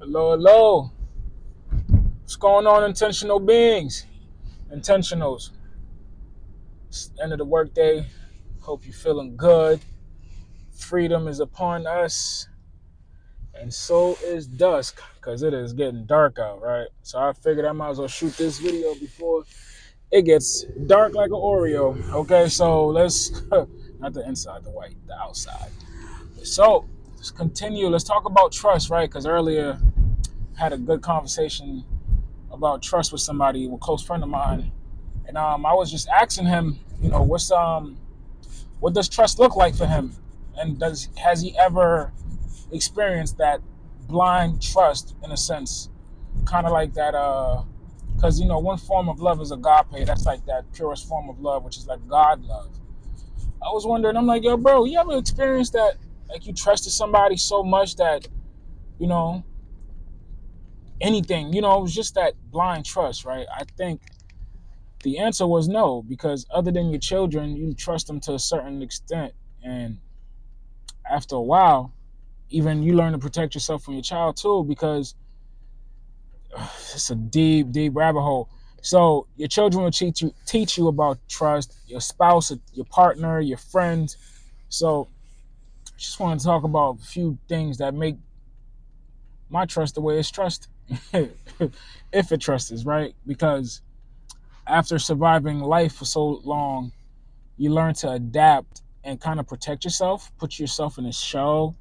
Hello, hello. What's going on, intentional beings? Intentionals. It's the end of the workday. Hope you're feeling good. Freedom is upon us, and so is dusk, because it is getting dark out, right? So I figured I might as well shoot this video before it gets dark like an Oreo. Okay, so let's, not the inside, the white, the outside. So let's continue. Let's talk about trust, right? Because earlier I had a good conversation about trust with somebody, a close friend of mine. And I was just asking him, what does trust look like for him, and has he ever experienced that blind trust in a sense, kind of like that? Because one form of love is agape. That's like that purest form of love, which is like God love. I was wondering, I'm like, yo, bro, you ever experienced that? Like you trusted somebody so much that you know anything, it was just that blind trust, right? I think the answer was no, because other than your children, you trust them to a certain extent. And after a while, even you learn to protect yourself from your child too, because it's a deep, deep rabbit hole. So your children will teach you about trust, your spouse, your partner, your friends. So just want to talk about a few things that make my trust the way it's trust. If it trust is right, because after surviving life for so long, you learn to adapt and kind of protect yourself, put yourself in a shell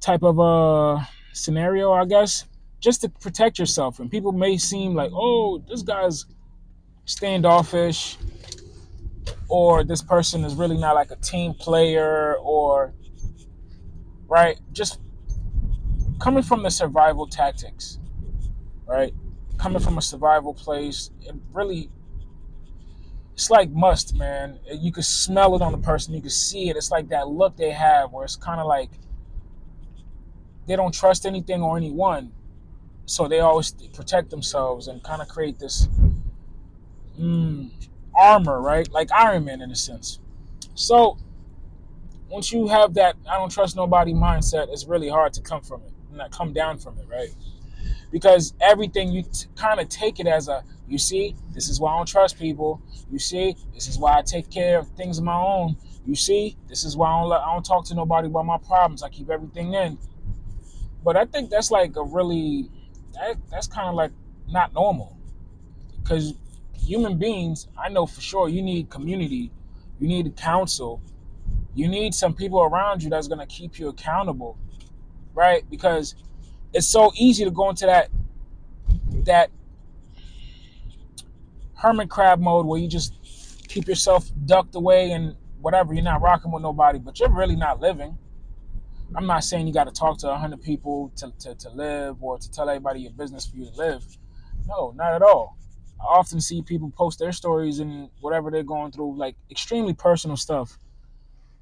type of a scenario, I guess, just to protect yourself. And people may seem like, oh, this guy's standoffish, or this person is really not like a team player, or right, just coming from the survival tactics, right? Coming from a survival place, it really, it's like must, man. You can smell it on the person. You can see it. It's like that look they have where it's kind of like they don't trust anything or anyone. So they always protect themselves and kind of create this mm, armor, right? Like Iron Man in a sense. So once you have that I don't trust nobody mindset, it's really hard to come from it, not come down from it, right? Because everything you kind of take it as a, you see, this is why I don't trust people. You see, this is why I take care of things of my own. You see, this is why I don't talk to nobody about my problems. I keep everything in. But I think that's like a really, that's kind of like not normal, because human beings, I know for sure, you need community, you need counsel, you need some people around you that's going to keep you accountable, right? Because it's so easy to go into that hermit crab mode where you just keep yourself ducked away and whatever, you're not rocking with nobody, but you're really not living. I'm not saying you got to talk to 100 people to live, or to tell everybody your business for you to live. No, not at all. I often see people post their stories and whatever they're going through, like extremely personal stuff,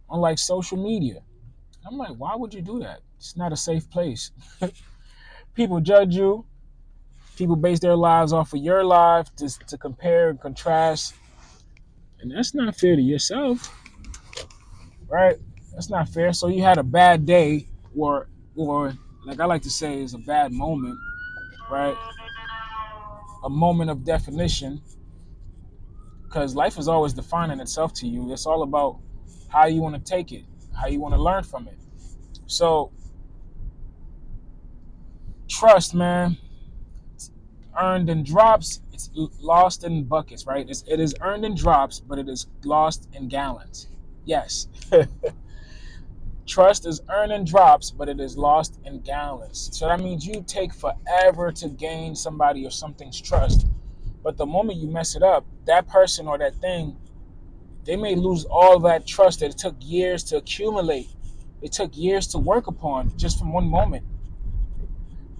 on like social media. I'm like, why would you do that? It's not a safe place. People judge you. People base their lives off of your life to compare and contrast. And that's not fair to yourself, right? That's not fair. So you had a bad day, or like I like to say, is a bad moment, right? A moment of definition, because life is always defining itself to you. It's all about how you want to take it, how you want to learn from it. So trust, man, it's earned in drops. It's lost in buckets, right? It is earned in drops, but it is lost in gallons. Yes. Trust is earned in drops, but it is lost in gallons. So that means you take forever to gain somebody or something's trust. But the moment you mess it up, that person or that thing, they may lose all that trust that it took years to accumulate. It took years to work upon just from one moment.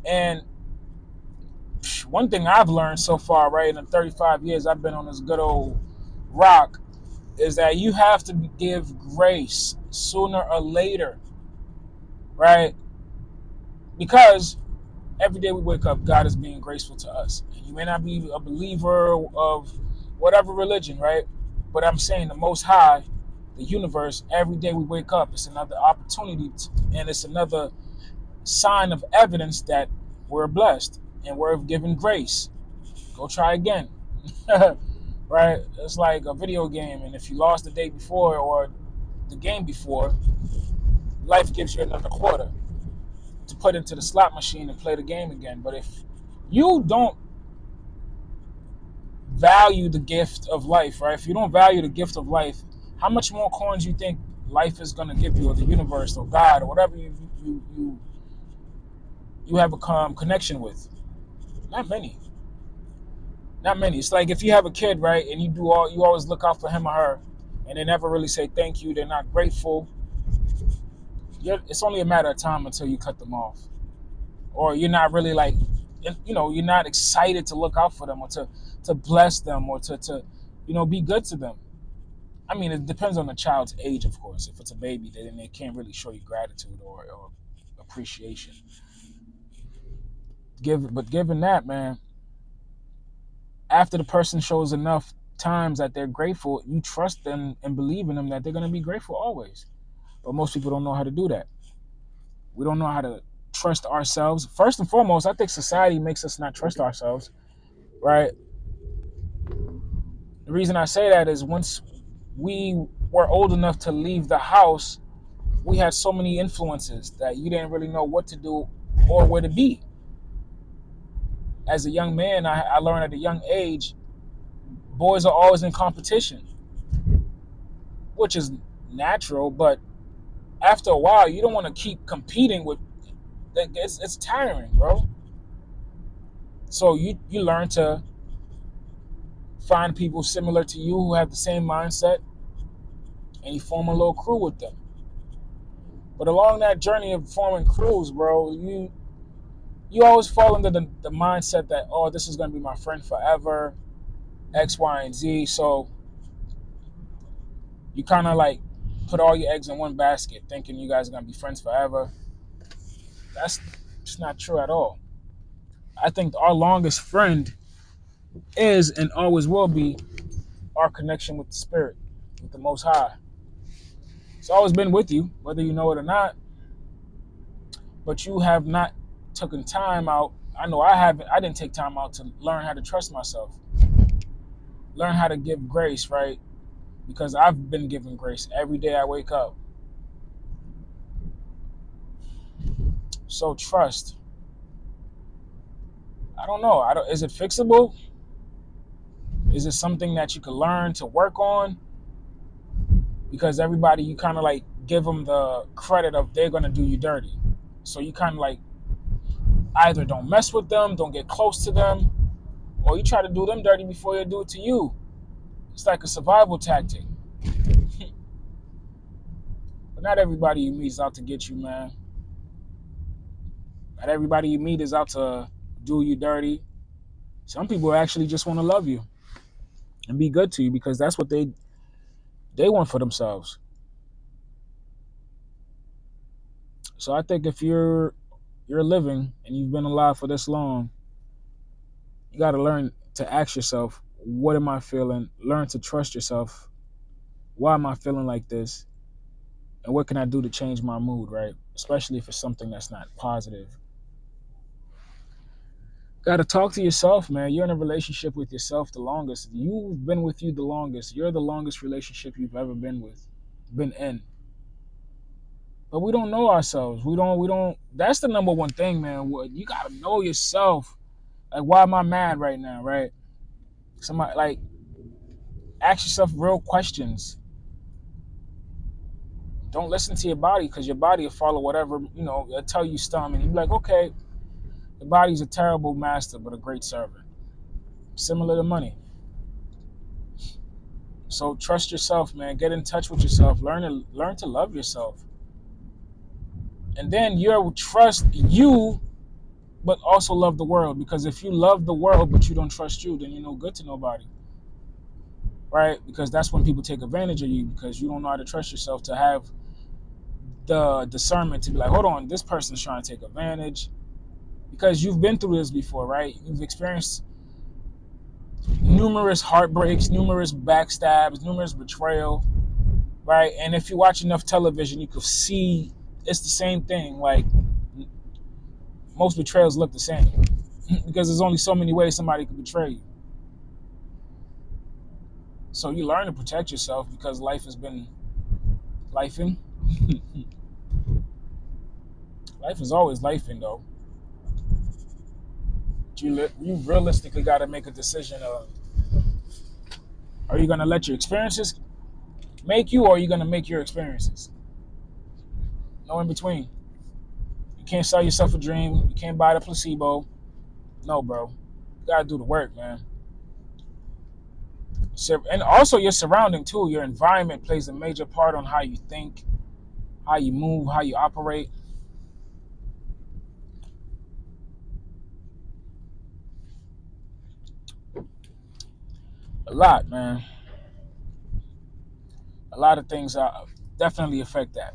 And one thing I've learned so far, right, in the 35 years I've been on this good old rock, is that you have to give grace sooner or later, right? Because every day we wake up, God is being graceful to us. And you may not be a believer of whatever religion, right? But I'm saying the Most High, the universe, every day we wake up, it's another opportunity, and it's another sign of evidence that we're blessed and we're given grace. Go try again. Right? It's like a video game, and if you lost the day before or the game before, life gives you another quarter to put into the slot machine and play the game again. But if you don't value the gift of life, right? If you don't value the gift of life, how much more coins you think life is gonna give you, or the universe, or God, or whatever you have a connection with? Not many. Not many. It's like if you have a kid, right, and you always look out for him or her, and they never really say thank you. They're not grateful. It's only a matter of time until you cut them off, or you're not really like, you're not excited to look out for them or to bless them or to be good to them. I mean, it depends on the child's age, of course. If it's a baby, then they can't really show you gratitude or appreciation. But given that, man, after the person shows enough times that they're grateful, you trust them and believe in them that they're going to be grateful always. But most people don't know how to do that. We don't know how to trust ourselves. First and foremost, I think society makes us not trust ourselves, right? The reason I say that is once we were old enough to leave the house, we had so many influences that you didn't really know what to do or where to be. As a young man, I learned at a young age, boys are always in competition, which is natural, but after a while, you don't want to keep competing with. It's tiring, bro. So you learn to find people similar to you who have the same mindset, and you form a little crew with them. But along that journey of forming crews, bro, you always fall into the mindset that, oh, this is going to be my friend forever, X, Y, and Z. So you kind of like put all your eggs in one basket thinking you guys are going to be friends forever. That's just not true at all. I think our longest friend is and always will be our connection with the Spirit, with the Most High. It's always been with you, whether you know it or not, but you have not taken time out. I know I haven't. I didn't take time out to learn how to trust myself, learn how to give grace, right? Because I've been given grace every day I wake up. So trust. I don't know. Is it fixable? Is it something that you can learn to work on? Because everybody, you kind of like give them the credit of they're going to do you dirty. So you kind of like either don't mess with them, don't get close to them, or you try to do them dirty before they do it to you. It's like a survival tactic. But not everybody you meet is out to get you, man. Not everybody you meet is out to do you dirty. Some people actually just want to love you and be good to you because that's what they want for themselves. So I think if you're living and you've been alive for this long, you got to learn to ask yourself, what am I feeling? Learn to trust yourself. Why am I feeling like this? And what can I do to change my mood, right? Especially if it's something that's not positive. Got to talk to yourself, man. You're in a relationship with yourself the longest. You've been with you the longest. You're the longest relationship you've ever been in. But we don't know ourselves. We don't. That's the number one thing, man. You got to know yourself. Like, why am I mad right now, right? Somebody, like, ask yourself real questions. Don't listen to your body because your body will follow whatever, it'll tell you something. And you're like, okay, the body's a terrible master, but a great servant. Similar to money. So trust yourself, man. Get in touch with yourself. Learn to love yourself. And then you'll trust you, but also love the world. Because if you love the world, but you don't trust you, then you're no good to nobody. Right? Because that's when people take advantage of you because you don't know how to trust yourself to have the discernment to be like, hold on, this person's trying to take advantage. Because you've been through this before, right? You've experienced numerous heartbreaks, numerous backstabs, numerous betrayal, right? And if you watch enough television, you could see it's the same thing. Like, most betrayals look the same because there's only so many ways somebody could betray you. So you learn to protect yourself because life has been lifing. Life is always lifing though. You realistically got to make a decision of, are you going to let your experiences make you, or are you going to make your experiences? No in between. You can't sell yourself a dream. You can't buy the placebo. No, bro. You got to do the work, man. And also your surrounding too. Your environment plays a major part on how you think, how you move, how you operate. A lot, man. A lot of things definitely affect that.